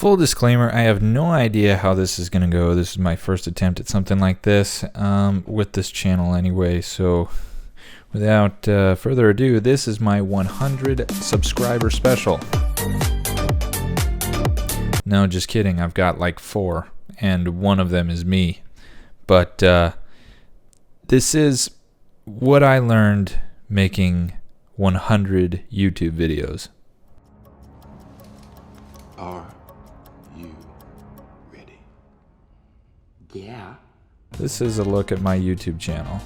Full disclaimer, I have no idea how this is going to go. This is my first attempt at something like this with this channel anyway. So without further ado, this is my 100 subscriber special. No, just kidding. I've got like 4 and one of them is me. But this is what I learned making 100 YouTube videos. Are you ready? Yeah. This is a look at my YouTube channel.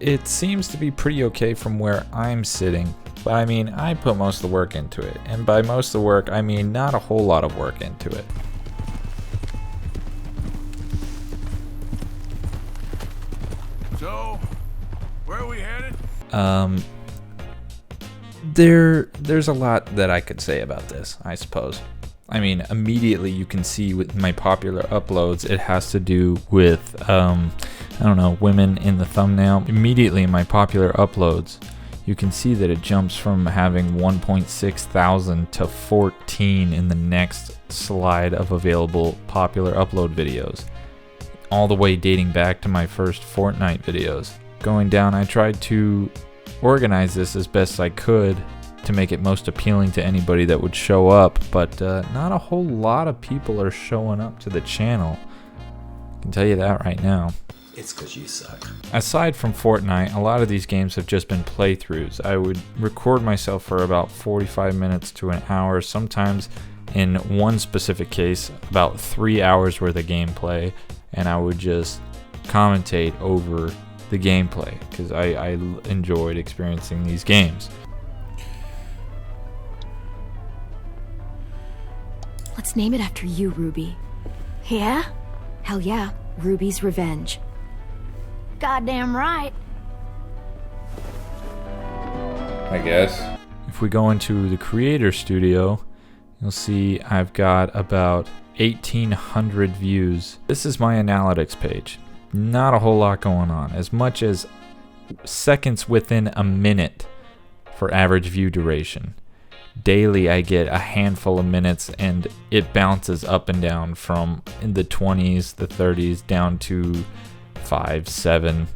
It seems to be pretty okay from where I'm sitting, but I mean, I put most of the work into it. And by most of the work, I mean not a whole lot of work into it. So, where are we headed? There's a lot that I could say about this, I suppose. I mean, immediately you can see with my popular uploads, it has to do with, I don't know, women in the thumbnail. Immediately in my popular uploads, you can see that it jumps from having 1.6 thousand to 14 in the next slide of available popular upload videos. All the way dating back to my first Fortnite videos. Going down, I tried to organize this as best I could to make it most appealing to anybody that would show up, but not a whole lot of people are showing up to the channel. I can tell you that right now. It's 'cause you suck. Aside from Fortnite, a lot of these games have just been playthroughs. I would record myself for about 45 minutes to an hour, sometimes in one specific case, about 3 hours worth of gameplay, and I would just commentate over the gameplay because I enjoyed experiencing these games. Let's name it after you, Ruby. Yeah? Hell yeah, Ruby's Revenge. Goddamn right. I guess. If we go into the creator studio, you'll see I've got about 1,800 views. This is my analytics page. Not a whole lot going on. As much as seconds within a minute for average view duration. Daily I get a handful of minutes and it bounces up and down from in the 20s, the 30s, down to 5, 7.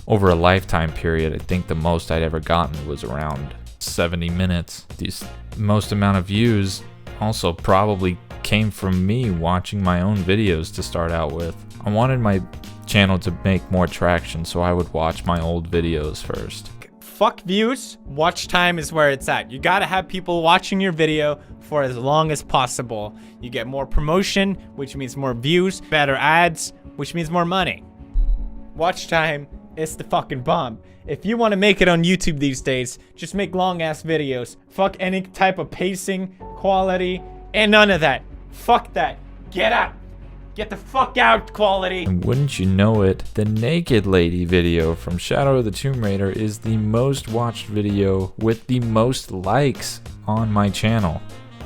Over a lifetime period, I think the most I'd ever gotten was around 70 minutes. The most amount of views also probably came from me watching my own videos to start out with. I wanted my channel to make more traction, so I would watch my old videos first. Fuck views, watch time is where it's at. You gotta have people watching your video for as long as possible. You get more promotion, which means more views, better ads, which means more money. Watch time is the fucking bomb. If you want to make it on YouTube these days, just make long ass videos. Fuck any type of pacing, quality, and none of that. Fuck that. Get out. Get the fuck out, quality. And wouldn't you know it, the Naked Lady video from Shadow of the Tomb Raider is the most watched video with the most likes on my channel.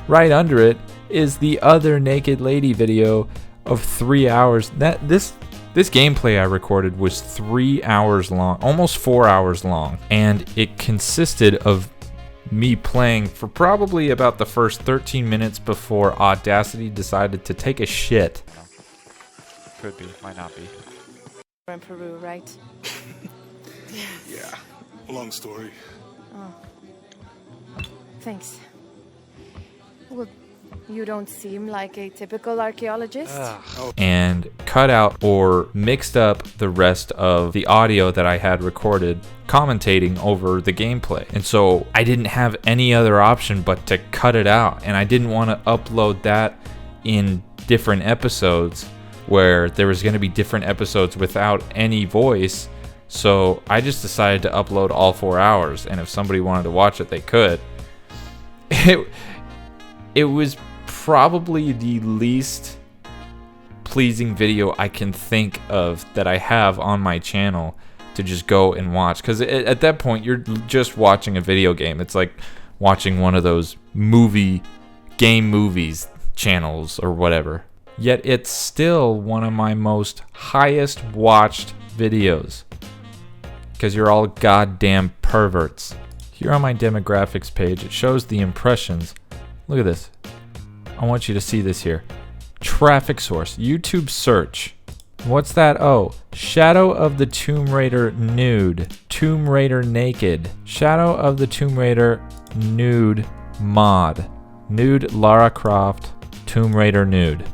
Right under it is the other Naked Lady video of 3 hours. This gameplay I recorded was 3 hours long, almost 4 hours long, and it consisted of me playing for probably about the first 13 minutes before Audacity decided to take a shit. Could be, might not be. We're in Peru, right? Yeah, long story. Thanks. Well, you don't seem like a typical archaeologist. And cut out or mixed up the rest of the audio that I had recorded commentating over the gameplay. And so I didn't have any other option but to cut it out, and I didn't want to upload that in different episodes where there was going to be different episodes without any voice. So I just decided to upload all 4 hours, and if somebody wanted to watch it, they could. It was probably the least pleasing video I can think of that I have on my channel to just go and watch, because at that point you're just watching a video game. It's like watching one of those game movies channels or whatever. Yet it's still one of my most highest watched videos, because you're all goddamn perverts. Here on my demographics page, it shows the impressions. Look at this. I want you to see this here. Traffic source, YouTube search. What's that? Oh, Shadow of the Tomb Raider nude, Tomb Raider naked, Shadow of the Tomb Raider nude mod, nude Lara Croft, Tomb Raider nude.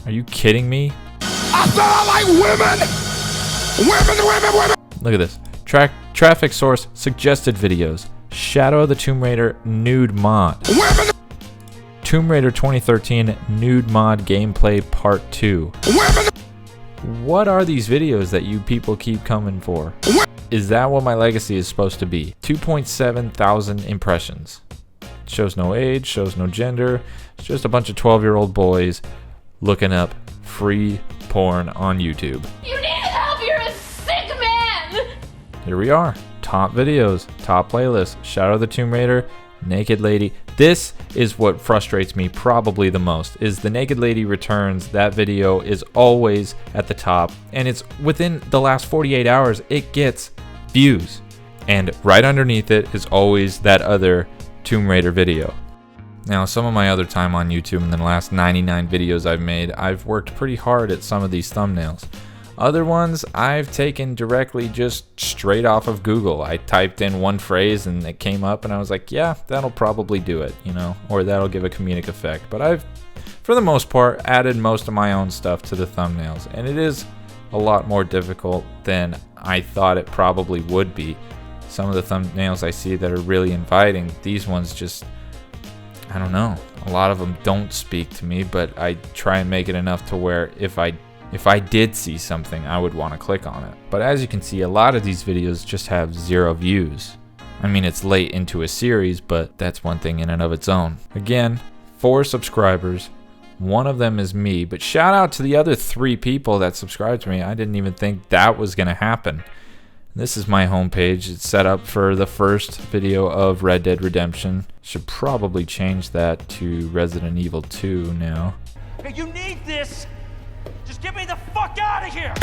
Are you kidding me? I said I like women! Women! Look at this. Traffic source suggested videos. Shadow of the Tomb Raider nude mod. Women! Tomb Raider 2013 nude mod gameplay part 2. Women! What are these videos that you people keep coming for? Is that what my legacy is supposed to be? 2.7 thousand impressions. Shows no age, shows no gender. It's just a bunch of 12-year-old boys looking up free porn on YouTube. You need help! You're a sick man! Here we are. Top videos, top playlists, Shadow of the Tomb Raider, Naked Lady. This is what frustrates me probably the most, is the Naked Lady Returns. That video is always at the top, and it's within the last 48 hours, it gets views. And right underneath it is always that other Tomb Raider video. Now, some of my other time on YouTube in the last 99 videos I've made, I've worked pretty hard at some of these thumbnails. Other ones I've taken directly just straight off of Google. I typed in one phrase and it came up and I was like, yeah, that'll probably do it, you know, or that'll give a comedic effect. But I've, for the most part, added most of my own stuff to the thumbnails, and it is a lot more difficult than I thought it probably would be. Some of the thumbnails I see that are really inviting, these ones just, I don't know. A lot of them don't speak to me, but I try and make it enough to where if I did see something, I would want to click on it. But as you can see, a lot of these videos just have 0 views. I mean, it's late into a series, but that's one thing in and of its own. Again, 4 subscribers. One of them is me, but shout out to the other 3 people that subscribed to me. I didn't even think that was going to happen. This is my homepage. It's set up for the first video of Red Dead Redemption. Should probably change that to Resident Evil 2 now. Hey, you need this! Just get me the fuck out of here!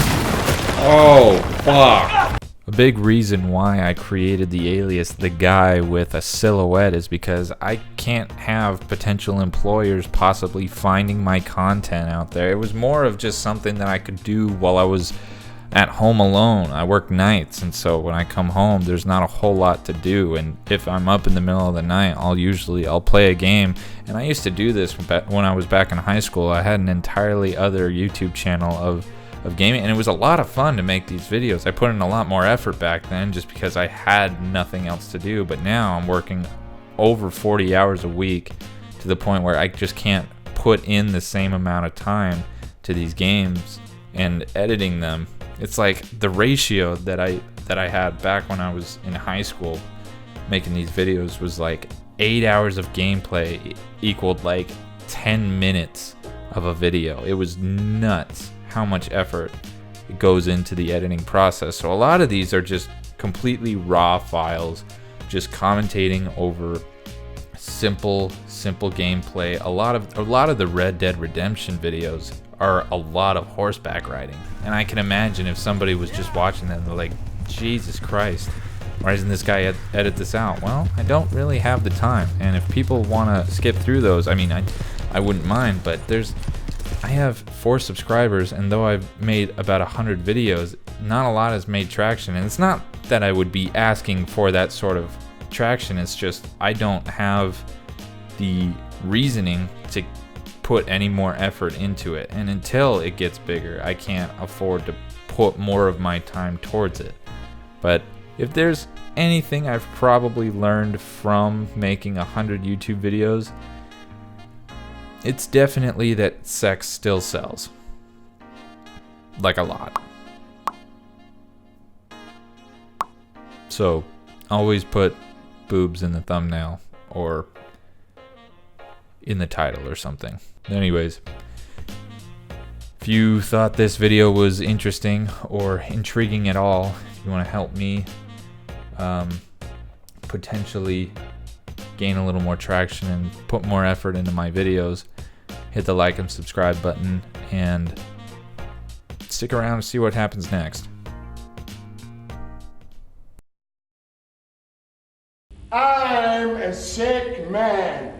Oh, fuck. A big reason why I created the alias The Guy with a Silhouette is because I can't have potential employers possibly finding my content out there. It was more of just something that I could do while I was at home alone. I work nights, and so when I come home, there's not a whole lot to do. And if I'm up in the middle of the night, I'll play a game. And I used to do this when I was back in high school. I had an entirely other YouTube channel of gaming, and it was a lot of fun to make these videos. I put in a lot more effort back then just because I had nothing else to do. But now I'm working over 40 hours a week to the point where I just can't put in the same amount of time to these games and editing them. It's like the ratio that I had back when I was in high school making these videos was like 8 hours of gameplay equaled like 10 minutes of a video. It was nuts how much effort it goes into the editing process. So a lot of these are just completely raw files, just commentating over simple gameplay. A lot of the Red Dead Redemption videos are a lot of horseback riding, and I can imagine if somebody was just watching them, they're like, Jesus Christ, why doesn't this guy edit this out? Well, I don't really have the time, and if people want to skip through those, I mean, I wouldn't mind, but I have 4 subscribers, and though I've made about 100 videos, not a lot has made traction. And it's not that I would be asking for that sort of traction, it's just I don't have the reasoning to put any more effort into it, and until it gets bigger, I can't afford to put more of my time towards it. But if there's anything I've probably learned from making 100 YouTube videos, it's definitely that sex still sells. Like a lot. So, always put boobs in the thumbnail or in the title or something. Anyways, if you thought this video was interesting or intriguing at all, if you want to help me potentially gain a little more traction and put more effort into my videos, hit the like and subscribe button and stick around to see what happens next. I'm a sick man.